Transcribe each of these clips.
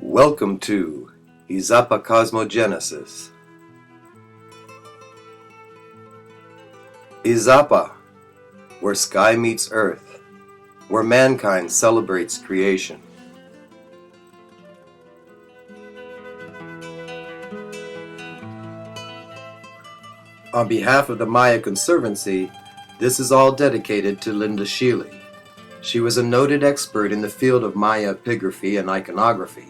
Welcome to Izapa Cosmogenesis. Izapa, where sky meets earth, where mankind celebrates creation. On behalf of the Maya Conservancy, this is all dedicated to Linda Sheely. She was a noted expert in the field of Maya epigraphy and iconography.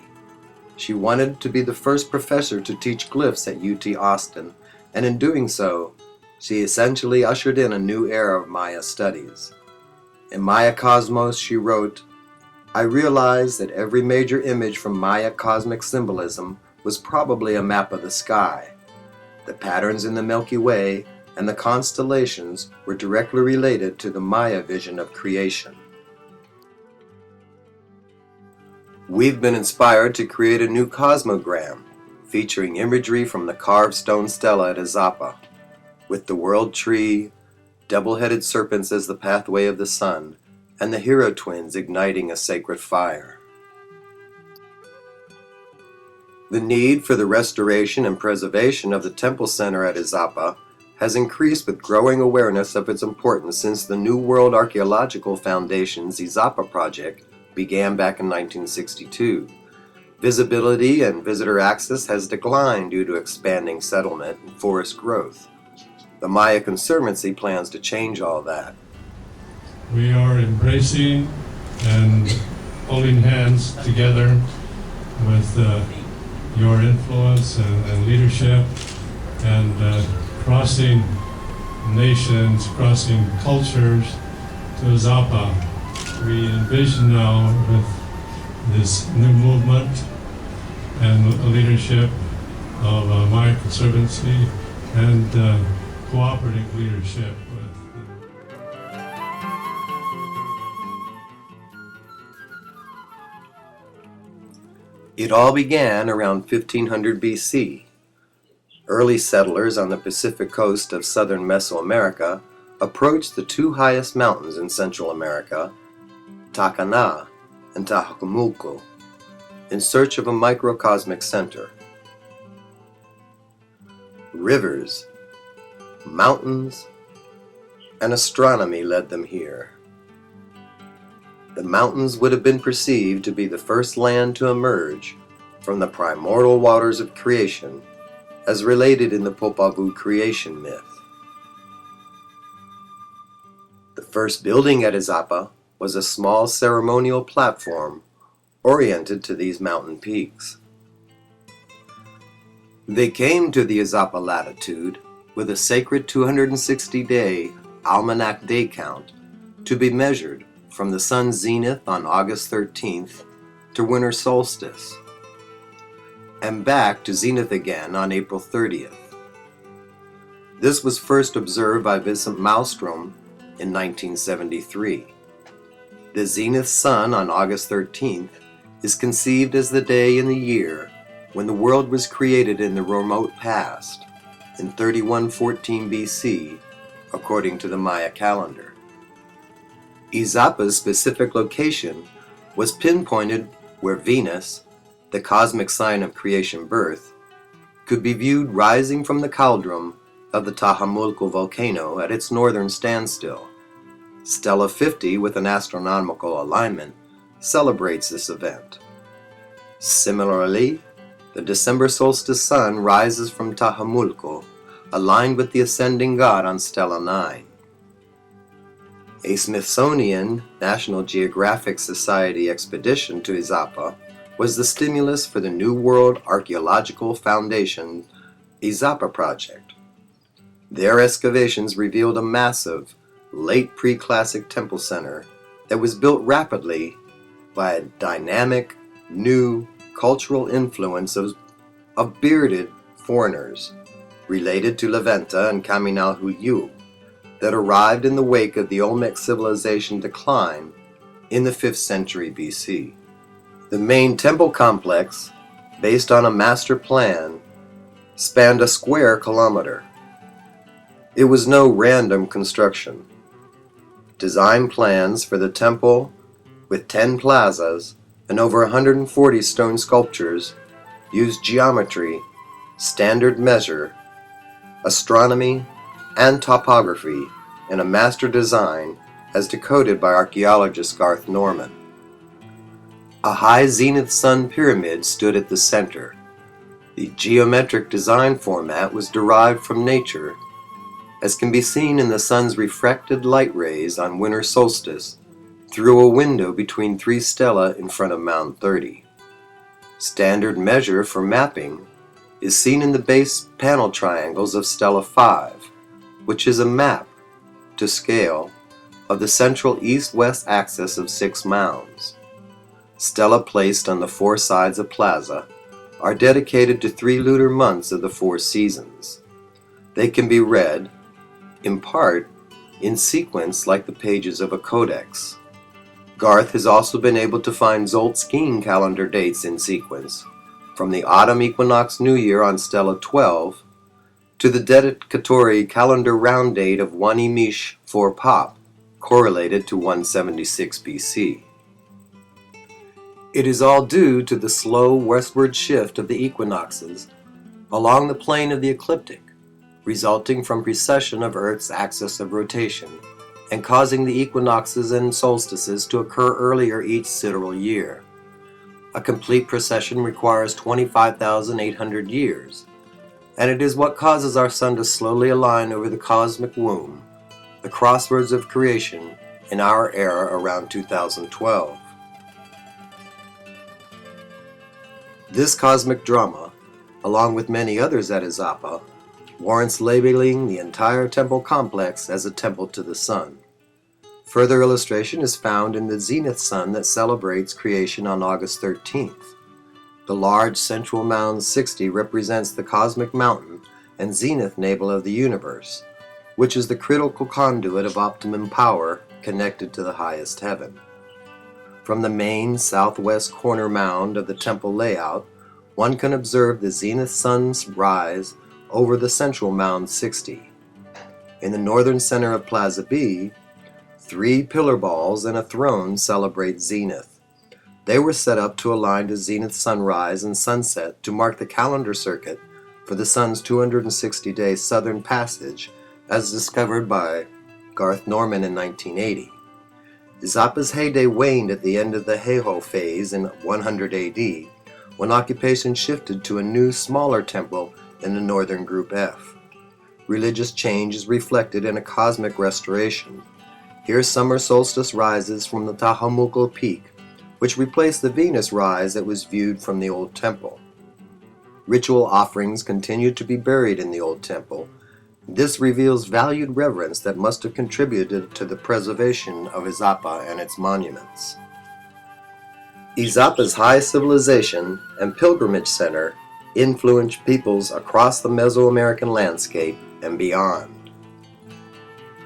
She wanted to be the first professor to teach glyphs at UT Austin, and in doing so, she essentially ushered in a new era of Maya studies. In Maya Cosmos, she wrote, "I realized that every major image from Maya cosmic symbolism was probably a map of the sky. The patterns in the Milky Way and the constellations were directly related to the Maya vision of creation. We've been inspired to create a new cosmogram, featuring imagery from the carved stone stela at Izapa, with the world tree, double-headed serpents as the pathway of the sun, and the hero twins igniting a sacred fire. The need for the restoration and preservation of the temple center at Izapa has increased with growing awareness of its importance since the New World Archaeological Foundation's Izapa project began back in 1962. Visibility and visitor access has declined due to expanding settlement and forest growth. The Maya Conservancy plans to change all that. We are embracing and holding hands together with your influence and leadership and crossing nations, crossing cultures to Izapa. We envision now with this new movement and the leadership of Maya Conservancy and cooperative leadership with It all began around 1500 BC. Early settlers on the Pacific coast of southern Mesoamerica approached the two highest mountains in Central America, Tacana and Tajumulco, in search of a microcosmic center. Rivers, mountains, and astronomy led them here. The mountains would have been perceived to be the first land to emerge from the primordial waters of creation, as related in the Popavu creation myth. The first building at Izapa was a small ceremonial platform oriented to these mountain peaks. They came to the Izapa latitude with a sacred 260-day almanac day count to be measured from the sun's zenith on August 13th to winter solstice, and back to zenith again on April 30th. This was first observed by Vincent Malmstrom in 1973. The zenith sun on August 13th is conceived as the day in the year when the world was created in the remote past, in 3114 BC, according to the Maya calendar. Izapa's specific location was pinpointed where Venus, the cosmic sign of creation birth, could be viewed rising from the cauldron of the Tajumulco volcano at its northern standstill. Stela 50, with an astronomical alignment, celebrates this event. Similarly, the December solstice sun rises from Tajumulco, aligned with the ascending god on Stela 9. A Smithsonian National Geographic Society expedition to Izapa was the stimulus for the New World Archaeological Foundation Izapa project. Their excavations revealed a massive, late pre-classic temple center that was built rapidly by a dynamic, new cultural influence of bearded foreigners related to Levanta and Kaminalhuyu that arrived in the wake of the Olmec civilization decline in the 5th century BC. The main temple complex, based on a master plan, spanned a square kilometer. It was no random construction. Design plans for the temple with 10 plazas and over 140 stone sculptures use geometry, standard measure, astronomy, and topography in a master design as decoded by archaeologist Garth Norman. A high zenith sun pyramid stood at the center. The geometric design format was derived from nature, as can be seen in the sun's refracted light rays on winter solstice through a window between three stelae in front of Mound 30. Standard measure for mapping is seen in the base panel triangles of Stela 5, which is a map, to scale, of the central east-west axis of 6 mounds. Stela placed on the 4 sides of Plaza are dedicated to 3 lunar months of the 4 seasons. They can be read, in part, in sequence like the pages of a codex. Garth has also been able to find Zolt skiing calendar dates in sequence, from the autumn equinox new year on Stela 12 to the dedicatory calendar round date of 1 Emish 4 Pop, correlated to 176 BC. It is all due to the slow westward shift of the equinoxes along the plane of the ecliptic, resulting from precession of Earth's axis of rotation and causing the equinoxes and solstices to occur earlier each sidereal year. A complete precession requires 25,800 years, and it is what causes our sun to slowly align over the cosmic womb, the crossroads of creation, in our era around 2012. This cosmic drama, along with many others at Izapa, warrants labeling the entire temple complex as a temple to the sun. Further illustration is found in the zenith sun that celebrates creation on August 13th. The large central mound 60 represents the cosmic mountain and zenith navel of the universe, which is the critical conduit of optimum power connected to the highest heaven. From the main southwest corner mound of the temple layout, one can observe the zenith sun's rise over the central mound 60. In the northern center of Plaza B, 3 pillar balls and a throne celebrate zenith. They were set up to align to zenith sunrise and sunset to mark the calendar circuit for the sun's 260-day southern passage as discovered by Garth Norman in 1980. Izapa's heyday waned at the end of the Heiho phase in 100 AD, when occupation shifted to a new, smaller temple in the northern Group F. Religious change is reflected in a cosmic restoration. Here summer solstice rises from the Tahamuko peak, which replaced the Venus rise that was viewed from the old temple. Ritual offerings continue to be buried in the old temple. This reveals valued reverence that must have contributed to the preservation of Izapa and its monuments. Izapa's high civilization and pilgrimage center influenced peoples across the Mesoamerican landscape and beyond.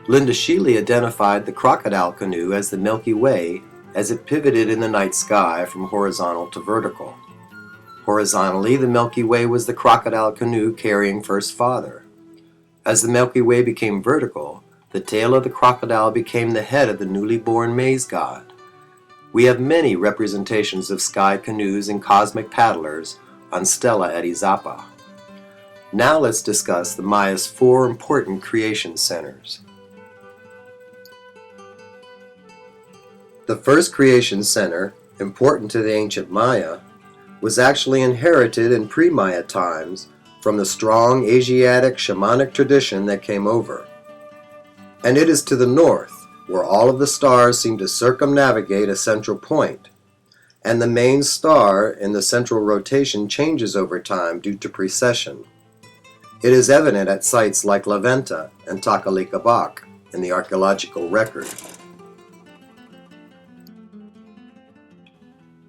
Linda Sheely identified the crocodile canoe as the Milky Way as it pivoted in the night sky from horizontal to vertical. Horizontally, the Milky Way was the crocodile canoe carrying First Father. As the Milky Way became vertical, the tail of the crocodile became the head of the newly born maize god. We have many representations of sky canoes and cosmic paddlers on stela at Izapa. Now let's discuss the Maya's 4 important creation centers. The first creation center, important to the ancient Maya, was actually inherited in pre-Maya times from the strong Asiatic shamanic tradition that came over. And it is to the north, where all of the stars seem to circumnavigate a central point, and the main star in the central rotation changes over time due to precession. It is evident at sites like La Venta and Takalikabak in the archaeological record.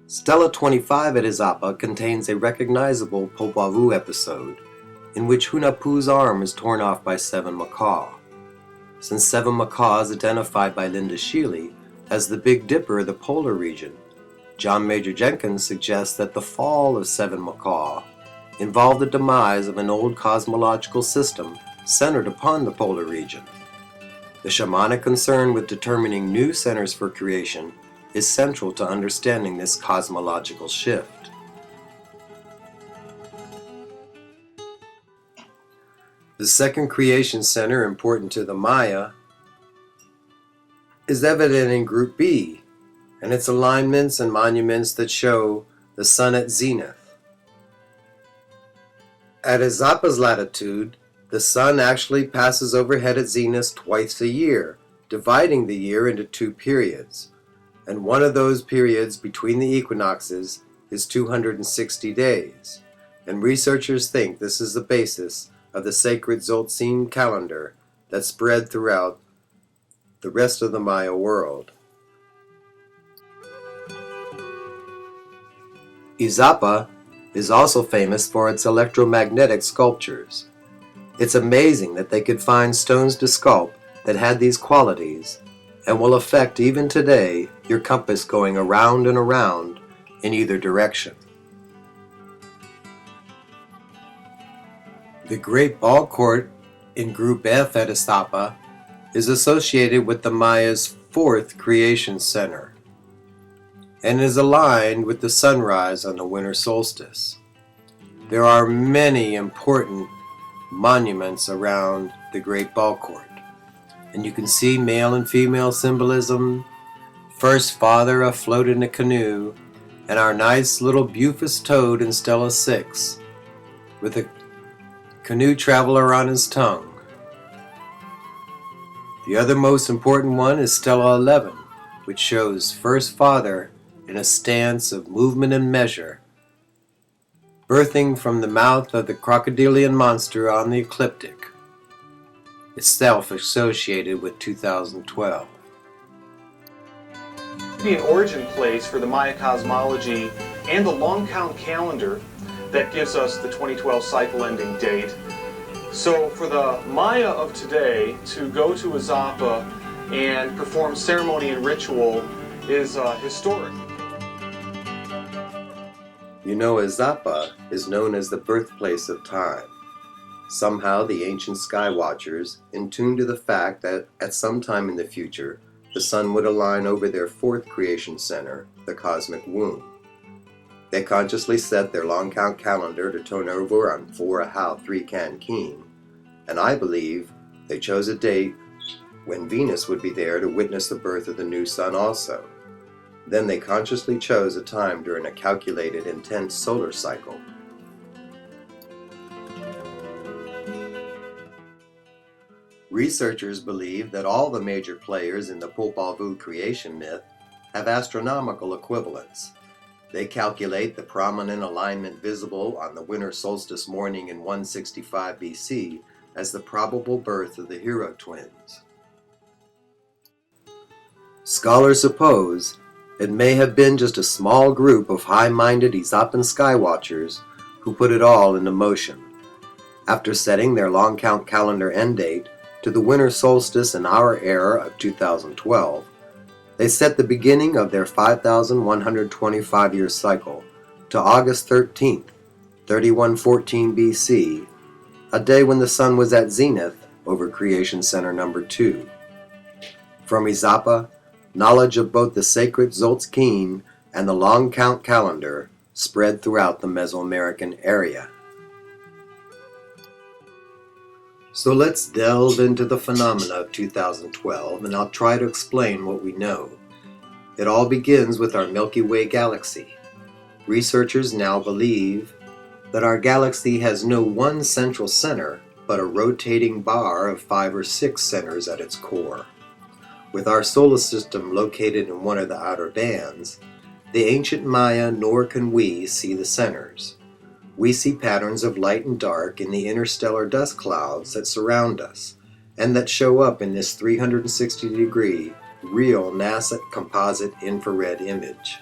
Stela 25 at Izapa contains a recognizable Popavu episode, in which Hunapu's arm is torn off by 7 macaw. Since 7 macaw is identified by Linda Sheely as the Big Dipper of the polar region, John Major Jenkins suggests that the fall of 7 macaw involved the demise of an old cosmological system centered upon the polar region. The shamanic concern with determining new centers for creation is central to understanding this cosmological shift. The second creation center important to the Maya is evident in Group B, and its alignments and monuments that show the sun at zenith. At Izapa's latitude, the sun actually passes overhead at zenith twice a year, dividing the year into two periods, and one of those periods between the equinoxes is 260 days, and researchers think this is the basis of the sacred Tzolk'in calendar that spread throughout the rest of the Maya world. Izapa is also famous for its electromagnetic sculptures. It's amazing that they could find stones to sculpt that had these qualities and will affect even today your compass going around and around in either direction. The Great Ball Court in Group F at Izapa is associated with the Maya's fourth creation center and is aligned with the sunrise on the winter solstice. There are many important monuments around the Great Ball Court, and you can see male and female symbolism, First Father afloat in a canoe, and our nice little Bufus toad in Stela 6 with a canoe traveler on his tongue. The other most important one is Stela 11, which shows First Father in a stance of movement and measure, birthing from the mouth of the crocodilian monster on the ecliptic, itself associated with 2012. Be an origin place for the Maya cosmology and the long count calendar that gives us the 2012 cycle ending date. So for the Maya of today to go to Izapa and perform ceremony and ritual is historic. You know, Izapa is known as the birthplace of time. Somehow the ancient sky watchers, in tune to the fact that at some time in the future, the sun would align over their fourth creation center, the cosmic womb. They consciously set their long count calendar to turn over on 4 Ahau 3 Can Keen, and I believe they chose a date when Venus would be there to witness the birth of the new sun also. Then they consciously chose a time during a calculated, intense solar cycle. Researchers believe that all the major players in the Popol Vuh creation myth have astronomical equivalents. They calculate the prominent alignment visible on the winter solstice morning in 165 BC as the probable birth of the hero twins. Scholars suppose it may have been just a small group of high-minded Izapan skywatchers who put it all into motion. After setting their long count calendar end date to the winter solstice in our era of 2012, they set the beginning of their 5,125-year cycle to August 13th, 3114 BC, a day when the sun was at zenith over Creation Center number 2. From Izapa, knowledge of both the sacred Tzolk'in and the long count calendar spread throughout the Mesoamerican area. So let's delve into the phenomena of 2012, and I'll try to explain what we know. It all begins with our Milky Way galaxy. Researchers now believe that our galaxy has no one central center, but a rotating bar of 5 or 6 centers at its core. With our solar system located in one of the outer bands, the ancient Maya nor can we see the centers. We see patterns of light and dark in the interstellar dust clouds that surround us, and that show up in this 360-degree, real NASA composite infrared image.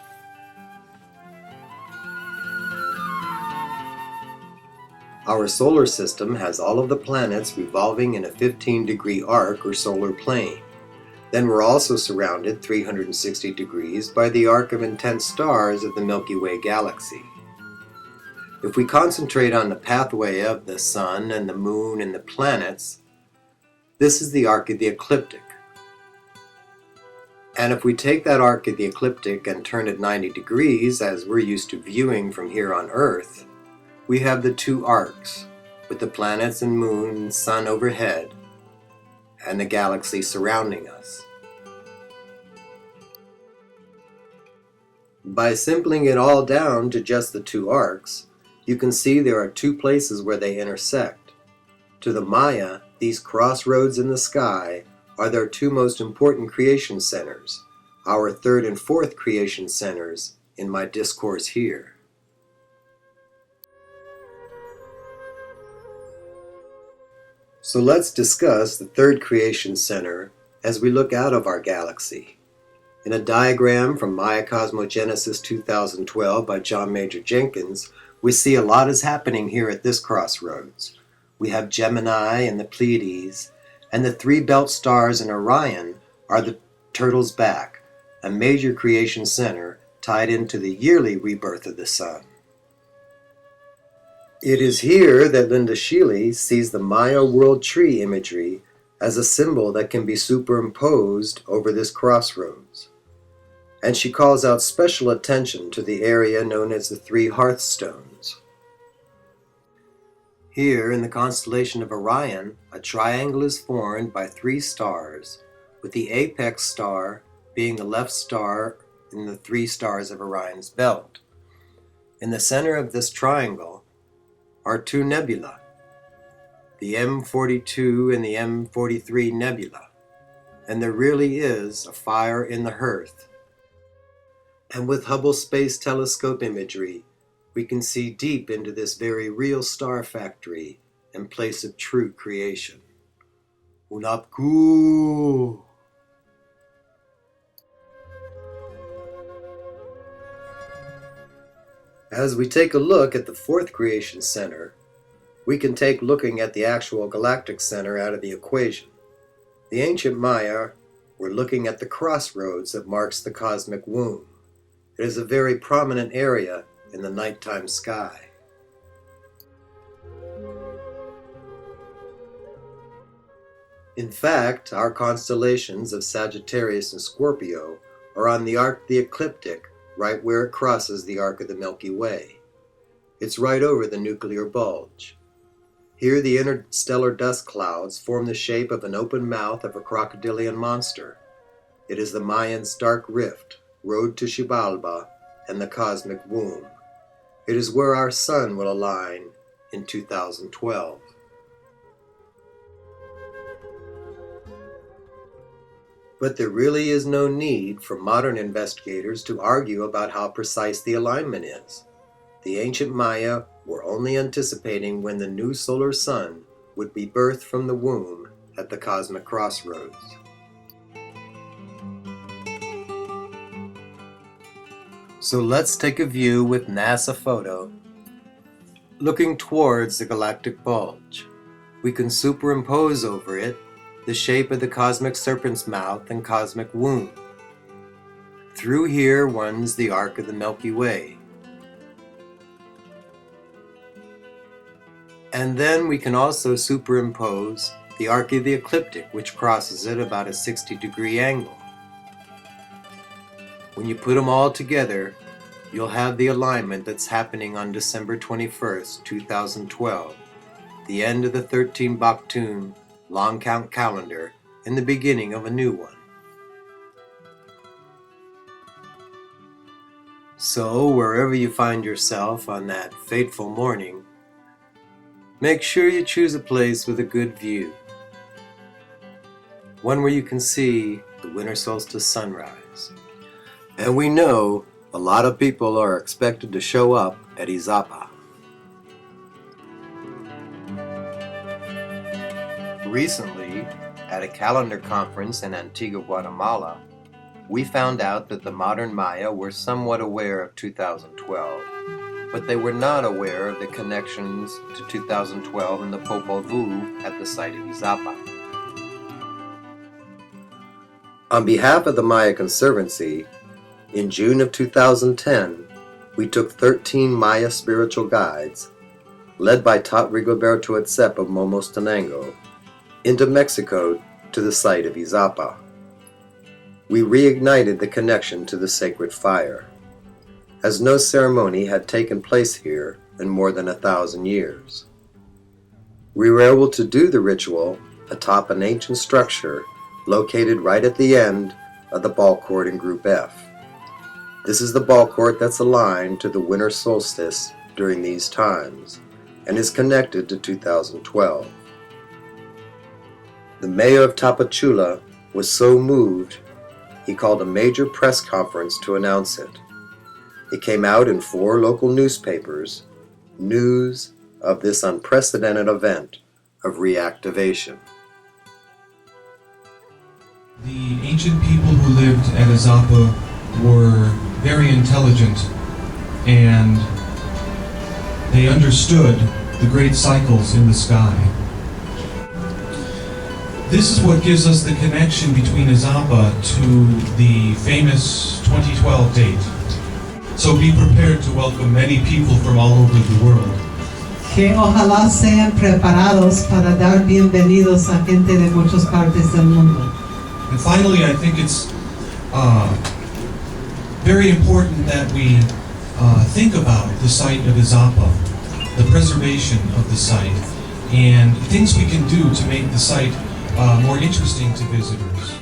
Our solar system has all of the planets revolving in a 15-degree arc or solar plane. Then we're also surrounded 360 degrees by the arc of intense stars of the Milky Way galaxy. If we concentrate on the pathway of the sun and the moon and the planets, this is the arc of the ecliptic. And if we take that arc of the ecliptic and turn it 90 degrees, as we're used to viewing from here on Earth, we have the two arcs, with the planets and moon and sun overhead, and the galaxy surrounding us. By simpling it all down to just the two arcs, you can see there are two places where they intersect. To the Maya, these crossroads in the sky are their two most important creation centers, our third and fourth creation centers in my discourse here. So let's discuss the third creation center as we look out of our galaxy. In a diagram from Maya Cosmogenesis 2012 by John Major Jenkins, we see a lot is happening here at this crossroads. We have Gemini and the Pleiades, and the three belt stars in Orion are the Turtle's Back, a major creation center tied into the yearly rebirth of the sun. It is here that Linda Sheely sees the Maya world tree imagery as a symbol that can be superimposed over this crossroads. And she calls out special attention to the area known as the three hearthstones. Here in the constellation of Orion, a triangle is formed by three stars, with the apex star being the left star in the three stars of Orion's belt. In the center of this triangle are two nebulae, the M42 and the M43 nebula, and there really is a fire in the hearth. And with Hubble Space Telescope imagery, we can see deep into this very real star factory and place of true creation. Unapku! As we take a look at the fourth creation center, we can take looking at the actual galactic center out of the equation. The ancient Maya were looking at the crossroads that marks the cosmic womb. It is a very prominent area in the nighttime sky. In fact, our constellations of Sagittarius and Scorpio are on the arc of the ecliptic, right where it crosses the arc of the Milky Way. It's right over the nuclear bulge. Here the interstellar dust clouds form the shape of an open mouth of a crocodilian monster. It is the Mayans' dark rift, road to Xibalba, and the cosmic womb. It is where our sun will align in 2012. But there really is no need for modern investigators to argue about how precise the alignment is. The ancient Maya were only anticipating when the new solar sun would be birthed from the womb at the cosmic crossroads. So let's take a view with NASA photo. Looking towards the galactic bulge, we can superimpose over it the shape of the cosmic serpent's mouth and cosmic womb. Through here runs the arc of the Milky Way. And then we can also superimpose the arc of the ecliptic, which crosses it about a 60-degree angle. When you put them all together, you'll have the alignment that's happening on December 21st, 2012, the end of the 13 Baktun long count calendar and the beginning of a new one. So, wherever you find yourself on that fateful morning, make sure you choose a place with a good view. One where you can see the winter solstice sunrise. And we know a lot of people are expected to show up at Izapa. Recently, at a calendar conference in Antigua, Guatemala, we found out that the modern Maya were somewhat aware of 2012, but they were not aware of the connections to 2012 and the Popol Vuh at the site of Izapa. On behalf of the Maya Conservancy, in June of 2010, we took 13 Maya spiritual guides, led by Tat Rigoberto Etzep of Momostenango, into Mexico to the site of Izapa. we reignited the connection to the sacred fire, as no ceremony had taken place here in more than 1,000 years. We were able to do the ritual atop an ancient structure located right at the end of the ball court in Group F. This is the ball court that's aligned to the winter solstice during these times and is connected to 2012. The mayor of Tapachula was so moved, he called a major press conference to announce it. It came out in 4 local newspapers, news of this unprecedented event of reactivation. The ancient people who lived at Izapa were very intelligent, and they understood the great cycles in the sky. This is what gives us the connection between Izapa to the famous 2012 date. So be prepared to welcome many people from all over the world. Que ojalá sean preparados para dar bienvenidos a gente de muchas partes del mundo. And finally, I think it's very important that we think about the site of Izapa, the preservation of the site, and things we can do to make the site more interesting to visitors.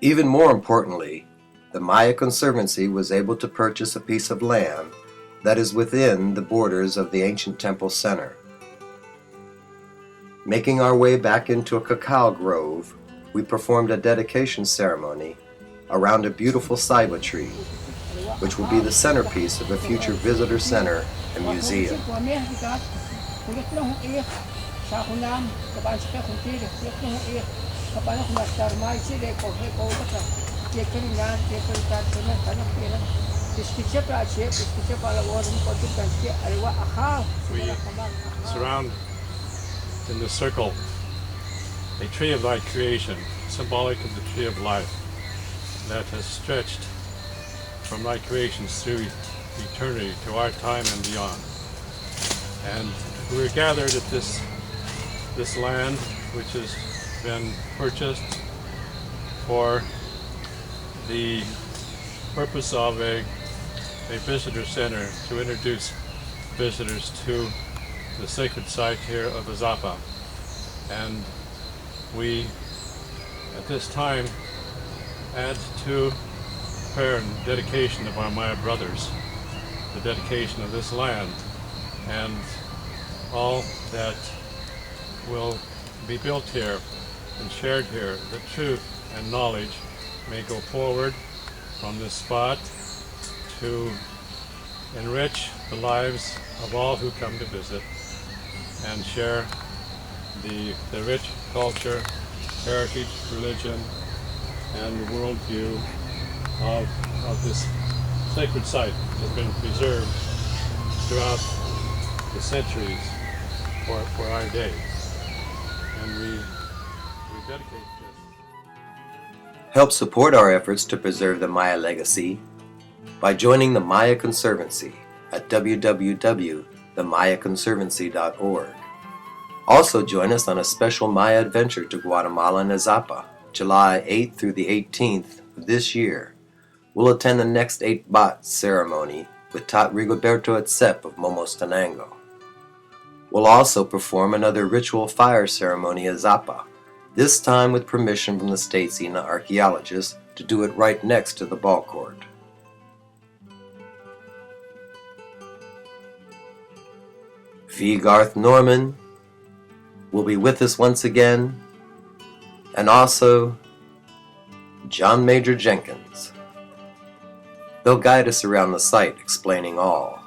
Even more importantly, the Maya Conservancy was able to purchase a piece of land that is within the borders of the ancient temple center. Making our way back into a cacao grove, we performed a dedication ceremony around a beautiful ceiba tree, which will be the centerpiece of a future visitor center and museum. We surround in the circle a tree of thy creation, symbolic of the tree of life, that has stretched from thy creations through eternity to our time and beyond. And we're gathered at this land, which has been purchased for the purpose of a visitor center to introduce visitors to the sacred site here of Izapa. And we, at this time, add to prayer and dedication of our Maya brothers, the dedication of this land, and all that will be built here and shared here, the truth and knowledge may go forward from this spot to enrich the lives of all who come to visit and share the rich culture, heritage, religion, and worldview of this sacred site that has been preserved throughout the centuries for our day. And we dedicate this. Help support our efforts to preserve the Maya legacy by joining the Maya Conservancy at www.themayaconservancy.org. Also join us on a special Maya adventure to Guatemala and Izapa, July 8th through the 18th of this year. We'll attend the next 8 Bat ceremony with Tat Rigoberto Etzep of Momostenango. We'll also perform another ritual fire ceremony at Izapa, this time with permission from the state's INA archaeologists to do it right next to the ball court. V. Garth Norman will be with us once again, and also John Major Jenkins. They'll guide us around the site explaining all.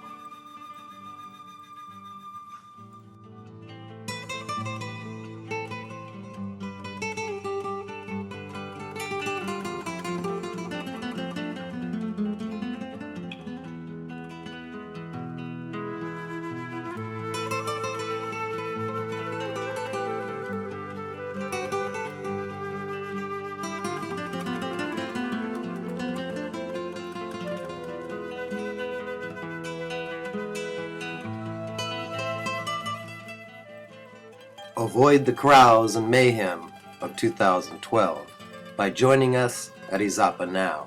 Avoid the crowds and mayhem of 2012. by joining us at Izapa Now.